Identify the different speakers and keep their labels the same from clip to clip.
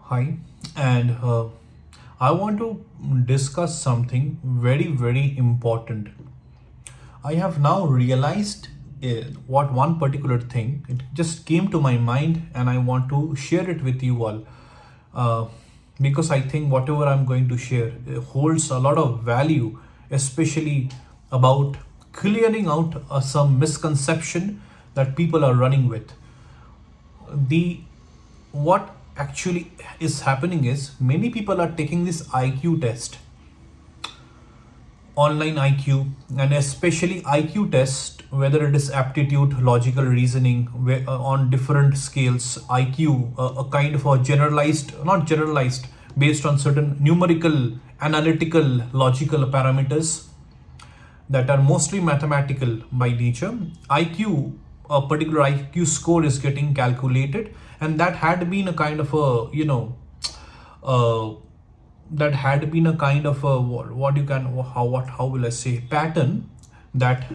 Speaker 1: Hi, and I want to discuss something very important. I have now realized what one particular thing, it just came to my mind, and I want to share it with you all. Uh, because I think whatever I'm going to share holds a lot of value, especially about clearing out some misconception that people are running with. The what actually is happening is many people are taking this IQ test, online IQ, and especially IQ test, whether it is aptitude, logical reasoning, on different scales. IQ, a kind of a generalized, not generalized, based on certain numerical, analytical, logical parameters that are mostly mathematical by nature. IQ, a particular IQ score is getting calculated, and that had been a kind of a, uh, that had been a kind of a what you can how will I say pattern that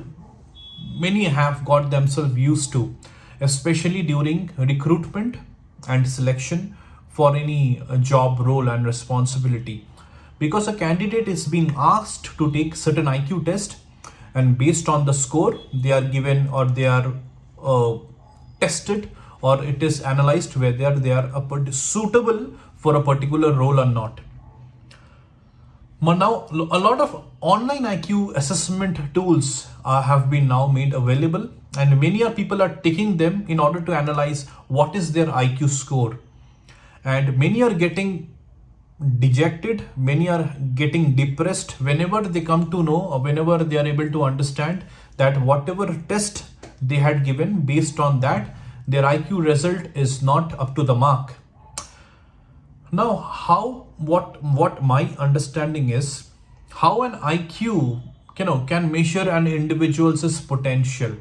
Speaker 1: many have got themselves used to, especially during recruitment and selection for any job role and responsibility. Because a candidate is being asked to take certain IQ test, and based on the score, they are given or they are uh, tested, or it is analyzed whether they are suitable for a particular role or not. But now, a lot of online IQ assessment tools have been now made available, and many people are taking them in order to analyze what is their IQ score. And many are getting dejected, many are getting depressed whenever they come to know, or whenever they are able to understand that whatever test they had given, based on that, their IQ result is not up to the mark. Now, how what my understanding is, how an IQ can measure an individual's potential.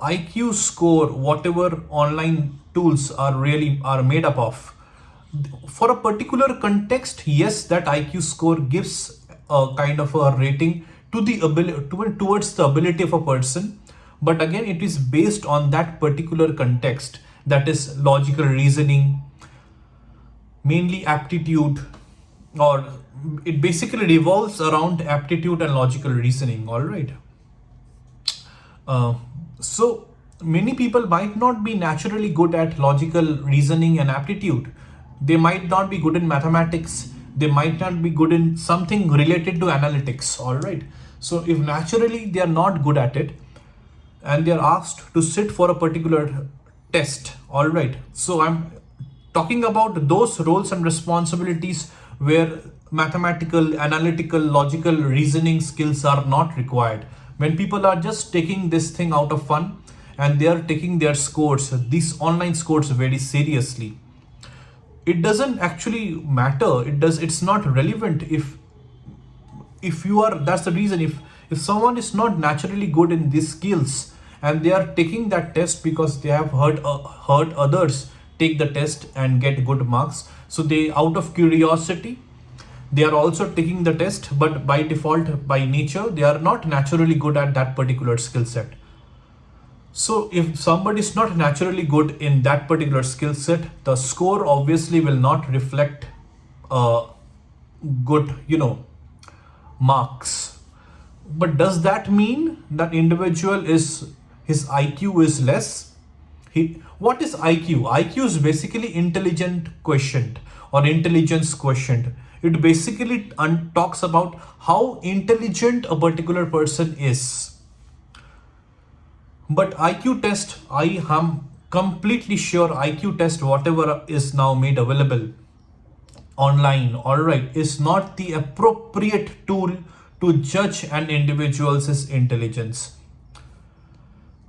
Speaker 1: IQ score, whatever online tools are made up of, for a particular context, yes, that IQ score gives a kind of a rating to the ability towards the ability of a person, but again, it is based on that particular context, that is logical reasoning, mainly aptitude, or it basically revolves around aptitude and logical reasoning. All right. uh, so many people might not be naturally good at logical reasoning and aptitude. They might not be good in mathematics, they might not be good in something related to analytics. All right. So if naturally they are not good at it, and they are asked to sit for a particular test, all right, so I'm talking about those roles and responsibilities where mathematical, analytical, logical reasoning skills are not required. When people are just taking this thing out of fun, and they are taking their scores, these online scores, very seriously, it doesn't actually matter, it's not relevant if you are, that's the reason, if someone is not naturally good in these skills, and they are taking that test because they have heard others take the test and get good marks, so they, out of curiosity, they are also taking the test, but by default, by nature, they are not naturally good at that particular skill set. So if somebody is not naturally good in that particular skill set, the score obviously will not reflect good, marks. But does that mean that individual is, his IQ is less? What is IQ? IQ is basically intelligent quotient or intelligence quotient. It basically talks about how intelligent a particular person is. But IQ test, I am completely sure IQ test, whatever is now made available online, all right, is not the appropriate tool to judge an individual's intelligence.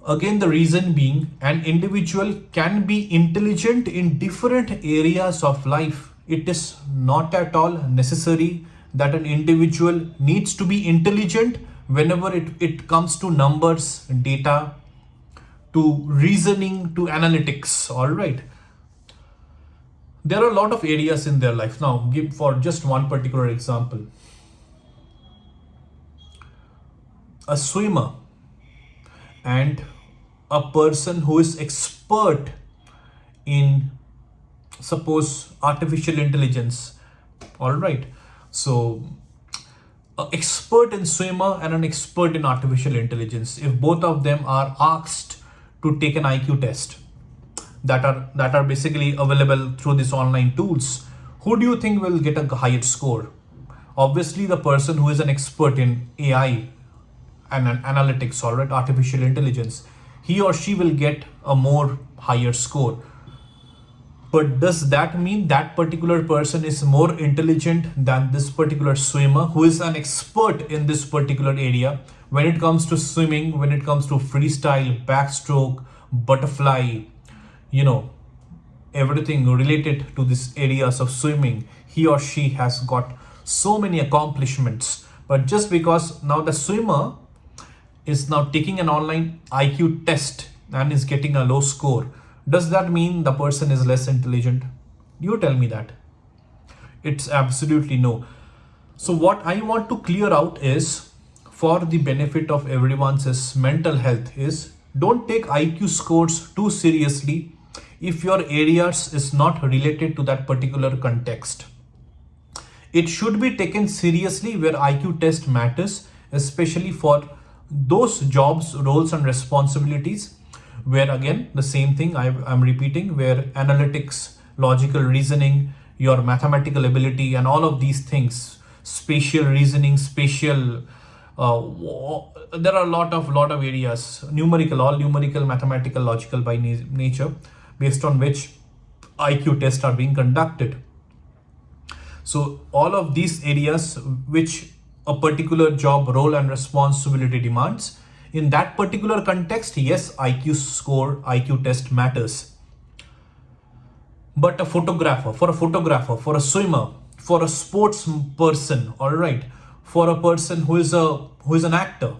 Speaker 1: Again, the reason being, an individual can be intelligent in different areas of life. It is not at all necessary that an individual needs to be intelligent whenever it comes to numbers, data, to reasoning, to analytics. All right. There are a lot of areas in their life. Now, give for just one particular example. A swimmer and a person who is expert in suppose artificial intelligence. All right. So an expert in swimmer and an expert in artificial intelligence, if both of them are asked to take an IQ test that are basically available through these online tools, who do you think will get a higher score? Obviously the person who is an expert in AI and an analytics, all right, artificial intelligence, he or she will get a more higher score. But does that mean that particular person is more intelligent than this particular swimmer who is an expert in this particular area? When it comes to swimming, when it comes to freestyle, backstroke, butterfly, you know, everything related to these areas of swimming, he or she has got so many accomplishments. But just because now the swimmer is now taking an online IQ test and is getting a low score, does that mean the person is less intelligent? You tell me that. It's absolutely no. So what I want to clear out is, for the benefit of everyone's mental health, is don't take IQ scores too seriously if your areas is not related to that particular context. It should be taken seriously where IQ test matters, especially for those jobs, roles and responsibilities where, again, the same thing I'm repeating, where analytics, logical reasoning, your mathematical ability and all of these things, spatial reasoning, spatial, there are a lot of areas, numerical, all numerical, mathematical, logical by nature, based on which IQ tests are being conducted. So all of these areas which a particular job, role and responsibility demands, in that particular context, yes, IQ score, IQ test matters. But for a swimmer, for a sports person, all right, for a person who is an actor,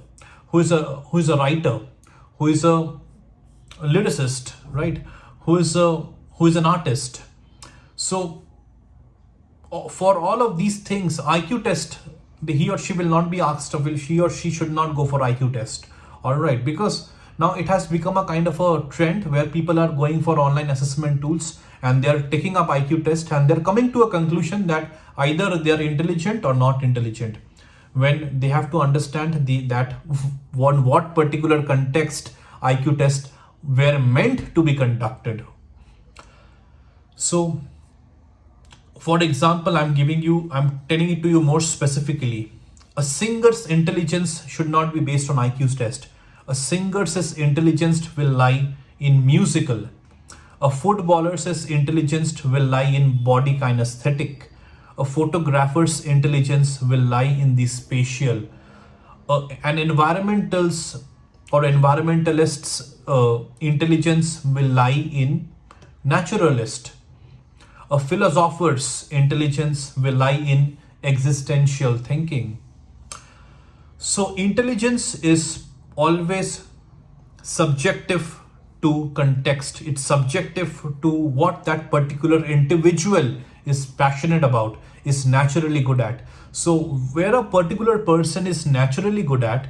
Speaker 1: who is a writer, who is a lyricist, right, who is an artist. So for all of these things, IQ test, he or she will not be asked, he or she should not go for IQ test. All right, because now it has become a kind of a trend where people are going for online assessment tools and they are taking up IQ test and they're coming to a conclusion that either they are intelligent or not intelligent, when they have to understand that what particular context IQ test were meant to be conducted. So for example, I'm telling it to you more specifically. A singer's intelligence should not be based on IQ's test. A singer's intelligence will lie in musical. A footballer's intelligence will lie in body kinesthetic. A photographer's intelligence will lie in the spatial. An environmentalist's intelligence will lie in naturalist. A philosopher's intelligence will lie in existential thinking. So intelligence is always subjective to context. It's subjective to what that particular individual is passionate about, is naturally good at. So where a particular person is naturally good at,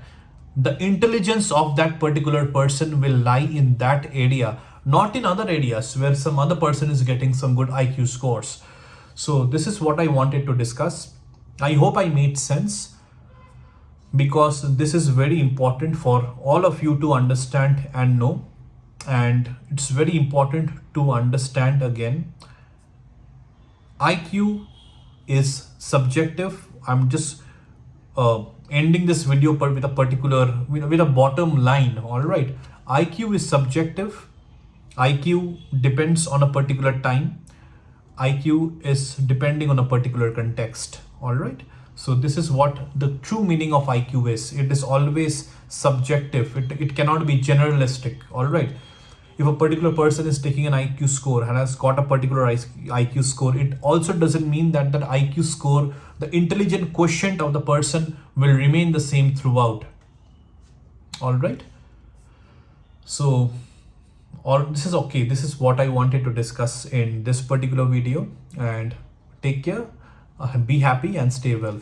Speaker 1: the intelligence of that particular person will lie in that area, not in other areas where some other person is getting some good IQ scores. So this is what I wanted to discuss. I hope I made sense, because this is very important for all of you to understand and know. And it's very important to understand again, IQ is subjective. I'm just ending this video with a particular, with a bottom line. All right, IQ is subjective. IQ depends on a particular time. IQ is depending on a particular context. All right. So this is what the true meaning of IQ is. It is always subjective. It cannot be generalistic. All right. If a particular person is taking an IQ score and has got a particular IQ score, it also doesn't mean that that IQ score, the intelligent quotient of the person, will remain the same throughout. All right. So this is okay. This is what I wanted to discuss in this particular video, and take care, be happy and stay well.